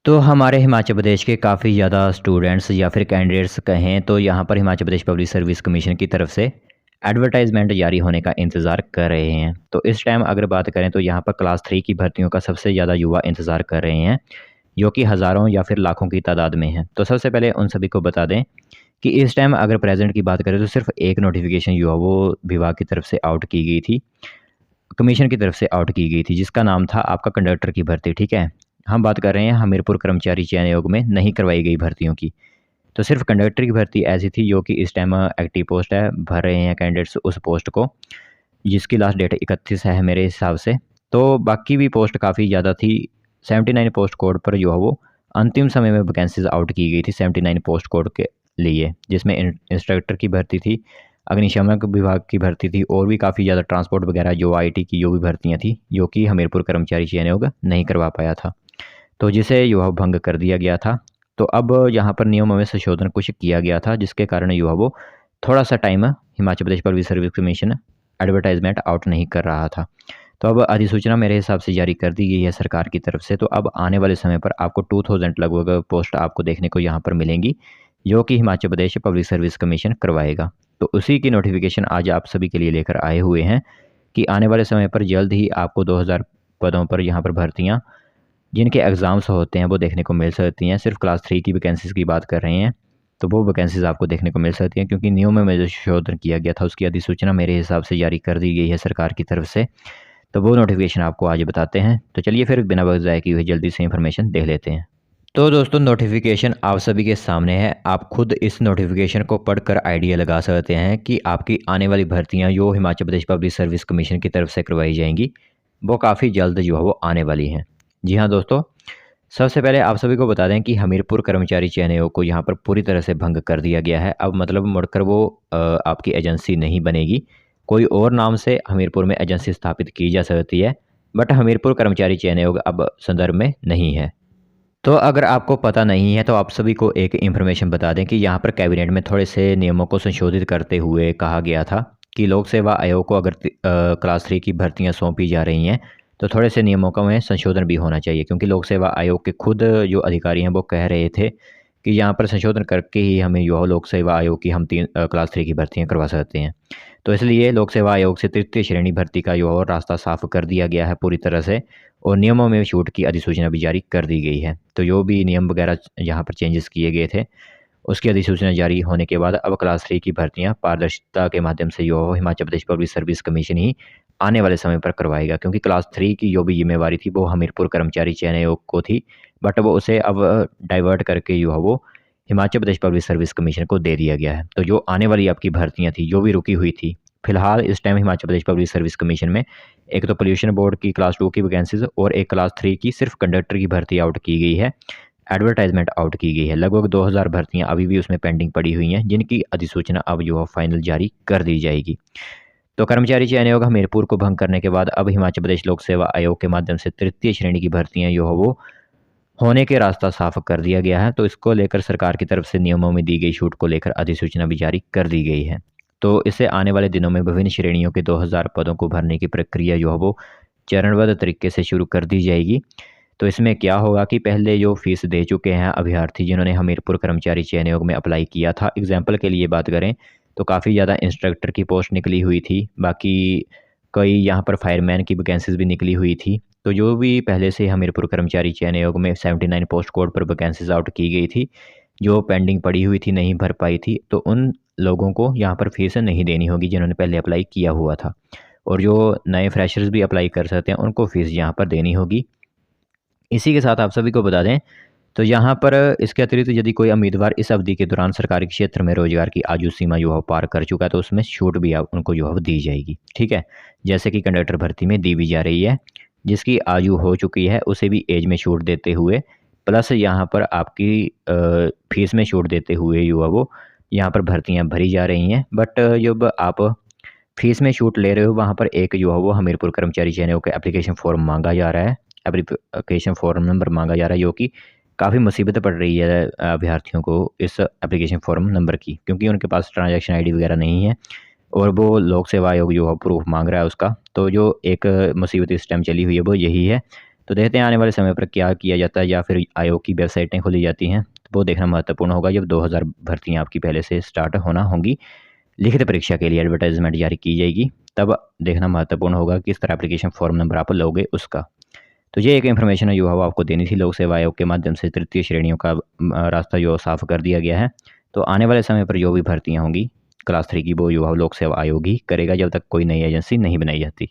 तो हमारे हिमाचल प्रदेश के काफ़ी ज़्यादा स्टूडेंट्स या फिर कैंडिडेट्स कहें तो यहाँ पर Himachal Pradesh public service commission की तरफ से एडवर्टाइजमेंट जारी होने का इंतज़ार कर रहे हैं। तो इस टाइम अगर बात करें तो यहाँ पर क्लास 3 की भर्तियों का सबसे ज़्यादा युवा इंतज़ार कर रहे हैं, जो कि हज़ारों या फिर लाखों की तादाद में है। तो सबसे पहले उन सभी को बता दें कि इस टाइम अगर प्रेज़ेंट की बात करें तो सिर्फ़ एक नोटिफ़िकेशन जो है वो विभाग की तरफ से आउट की गई थी, कमीशन की तरफ से आउट की गई थी, जिसका नाम था आपका कंडक्टर की भर्ती, ठीक है? हम बात कर रहे हैं हमीरपुर कर्मचारी चयन आयोग में नहीं करवाई गई भर्तियों की। तो सिर्फ़ कंडक्टर की भर्ती ऐसी थी जो कि इस टाइम एक्टिव पोस्ट है, भर रहे हैं कैंडिडेट्स उस पोस्ट को, जिसकी लास्ट डेट 31 है मेरे हिसाब से। तो बाकी भी पोस्ट काफ़ी ज़्यादा थी, 79 पोस्ट कोड पर जो है वो अंतिम समय में वैकेंसीज़ आउट की गई थी 79 पोस्ट कोड के लिए, जिसमें इंस्ट्रक्टर की भर्ती थी, अग्निशमन विभाग की भर्ती थी और भी काफ़ी ज़्यादा ट्रांसपोर्ट वगैरह जो आईटी की जो भी भर्तियाँ थी, जो कि हमीरपुर कर्मचारी चयन आयोग नहीं करवा पाया था। तो जिसे युवा भंग कर दिया गया था। तो अब यहाँ पर नियमों में संशोधन कुछ किया गया था, जिसके कारण युवा वो थोड़ा-सा time Himachal Pradesh public service commission advertisement out नहीं कर रहा था। तो अब अधिसूचना मेरे हिसाब से जारी कर दी गई है सरकार की तरफ से, तो अब आने वाले समय पर आपको 2000 लगभग पोस्ट आपको देखने को यहाँ पर मिलेंगी, जो कि Himachal Pradesh public service commission करवाएगा। तो उसी की नोटिफ़िकेशन आज आप सभी के लिए लेकर आए हुए हैं कि आने वाले समय पर जल्द ही आपको 2000 पदों पर यहाँ पर भर्तियाँ जिनके एग्ज़ाम्स होते हैं वो देखने को मिल सकती हैं। सिर्फ़ क्लास 3 की वैकेंसीज़ की बात कर रहे हैं, तो वो वैकेंसीज़ आपको देखने को मिल सकती हैं, क्योंकि नियमों में जो संशोधन किया गया था उसकी अधिसूचना मेरे हिसाब से जारी कर दी गई है सरकार की तरफ से। तो वो नोटिफ़िकेशन आपको आज बताते हैं। तो चलिए फिर बिना वक़्त ज़ाय किए हुए जल्दी से इन्फॉर्मेशन देख लेते हैं। तो दोस्तों, नोटिफ़िकेशन आप सभी के सामने है। आप खुद इस नोटिफ़िकेशन को पढ़कर आइडिया लगा सकते हैं कि आपकी आने वाली भर्तियाँ जो Himachal Pradesh public service commission की तरफ से करवाई जाएँगी, वो काफ़ी जल्द जो है वो आने वाली हैं। जी हाँ दोस्तों, सबसे पहले आप सभी को बता दें कि हमीरपुर कर्मचारी चयन आयोग को यहाँ पर पूरी तरह से भंग कर दिया गया है। अब मतलब मुड़कर वो आपकी एजेंसी नहीं बनेगी। कोई और नाम से हमीरपुर में एजेंसी स्थापित की जा सकती है, बट हमीरपुर कर्मचारी चयन आयोग अब संदर्भ में नहीं है। तो अगर आपको पता नहीं है तो आप सभी को एक इन्फॉर्मेशन बता दें कि यहाँ पर कैबिनेट में थोड़े से नियमों को संशोधित करते हुए कहा गया था कि लोक सेवा आयोग को अगर क्लास 3 की भर्तियाँ सौंपी जा रही हैं तो थोड़े से नियमों का में संशोधन भी होना चाहिए, क्योंकि लोक सेवा आयोग के खुद जो अधिकारी हैं वो कह रहे थे कि यहाँ पर संशोधन करके ही हमें जो लोक सेवा आयोग की हम क्लास 3 की भर्तियाँ करवा सकते हैं। तो इसलिए लोक सेवा आयोग से तृतीय श्रेणी भर्ती का जो और रास्ता साफ कर दिया गया है पूरी तरह से, और नियमों में छूट की अधिसूचना भी जारी कर दी गई है। तो जो भी नियम वगैरह यहाँ पर चेंजेस किए गए थे, उसकी अधिसूचना जारी होने के बाद अब क्लास 3 की भर्तियाँ पारदर्शिता के माध्यम से जो हो Himachal Pradesh public service commission ही आने वाले समय पर करवाएगा, क्योंकि क्लास 3 की जो भी ज़िम्मेवारी थी वो हमीरपुर कर्मचारी चयन आयोग को थी, बट वो उसे अब डाइवर्ट करके जो है वो Himachal Pradesh public service commission को दे दिया गया है। तो जो आने वाली आपकी भर्तियाँ थी, जो भी रुकी हुई थी, फिलहाल इस time Himachal Pradesh public service commission में एक तो पोल्यूशन बोर्ड की क्लास 2 की वैकेंसीज़ और एक क्लास 3 की सिर्फ़ कंडक्टर की भर्ती आउट की गई है, एडवर्टाइज़मेंट आउट की गई है। लगभग 2000 भर्तियाँ अभी भी उसमें पेंडिंग पड़ी हुई हैं, जिनकी अधिसूचना अब जो है फाइनल जारी कर दी जाएगी। तो कर्मचारी चयन आयोग हमीरपुर को भंग करने के बाद अब हिमाचल प्रदेश लोक सेवा आयोग के माध्यम से तृतीय श्रेणी की भर्तियाँ जो है वो होने के रास्ता साफ कर दिया गया है। तो इसको लेकर सरकार की तरफ से नियमों में दी गई छूट को लेकर अधिसूचना भी जारी कर दी गई है। तो इससे आने वाले दिनों में विभिन्न श्रेणियों के 2000 पदों को भरने की प्रक्रिया जो है वो चरणबद्ध तरीके से शुरू कर दी जाएगी। तो इसमें क्या होगा कि पहले जो फ़ीस दे चुके हैं अभ्यर्थी जिन्होंने हमीरपुर कर्मचारी चयन आयोग में अप्लाई किया था, एग्जाम्पल के लिए बात करें तो काफ़ी ज़्यादा इंस्ट्रक्टर की पोस्ट निकली हुई थी, बाकी कई यहाँ पर फायरमैन की वैकेंसीज़ भी निकली हुई थी। तो जो भी पहले से हमीरपुर कर्मचारी चयन आयोग में 79 पोस्ट कोड पर वैकेंसीज़ आउट की गई थी, जो पेंडिंग पड़ी हुई थी, नहीं भर पाई थी, तो उन लोगों को यहाँ पर फ़ीस नहीं देनी होगी जिन्होंने पहले अप्लाई किया हुआ था। और जो नए फ्रेशर्स भी अप्लाई कर सकते हैं, उनको फ़ीस यहाँ पर देनी होगी। इसी के साथ आप सभी को बता दें, तो यहाँ पर इसके अतिरिक्त यदि कोई उम्मीदवार इस अवधि के दौरान सरकारी क्षेत्र में रोजगार की आयु सीमा जो है पार कर चुका है, तो उसमें छूट भी उनको जो है दी जाएगी, ठीक है। जैसे कि कंडक्टर भर्ती में दी भी जा रही है, जिसकी आयु हो चुकी है उसे भी एज में छूट देते हुए, प्लस यहाँ पर आपकी फीस में छूट देते हुए जो है वो यहाँ पर भर्तियाँ भरी जा रही हैं। बट जब आप फीस में छूट ले रहे हो, वहाँ पर एक जो है वो हमीरपुर कर्मचारी चयन आयोग का एप्लीकेशन फ़ॉर्म मांगा जा रहा है, एप्लीकेशन फ़ॉर्म नंबर मांगा जा रहा है, जो कि काफ़ी मुसीबत पड़ रही है अभ्यर्थियों को इस एप्लीकेशन फ़ॉर्म नंबर की, क्योंकि उनके पास ट्रांजैक्शन आईडी वगैरह नहीं है और वो लोक सेवा आयोग जो है प्रूफ मांग रहा है उसका। तो जो एक मुसीबत इस टाइम चली हुई है वो यही है। तो देखते हैं आने वाले समय पर क्या किया जाता है या फिर आयोग की वेबसाइटें खोली जाती हैं, तो वो देखना महत्वपूर्ण होगा जब 2000 भर्तियाँ आपकी पहले से स्टार्ट होना होंगी। लिखित परीक्षा के लिए एडवर्टाइजमेंट जारी की जाएगी, तब देखना महत्वपूर्ण होगा किस तरह एप्लीकेशन फॉर्म नंबर आप लोगे उसका। तो ये एक इन्फॉर्मेशन है जो हवा आपको देनी थी। लोक सेवा आयोग के माध्यम से तृतीय श्रेणियों का रास्ता जो साफ कर दिया गया है। तो आने वाले समय पर जो भी भर्तियाँ होंगी क्लास 3 की, वो युवा लोक सेवा आयोग ही करेगा जब तक कोई नई एजेंसी नहीं बनाई जाती।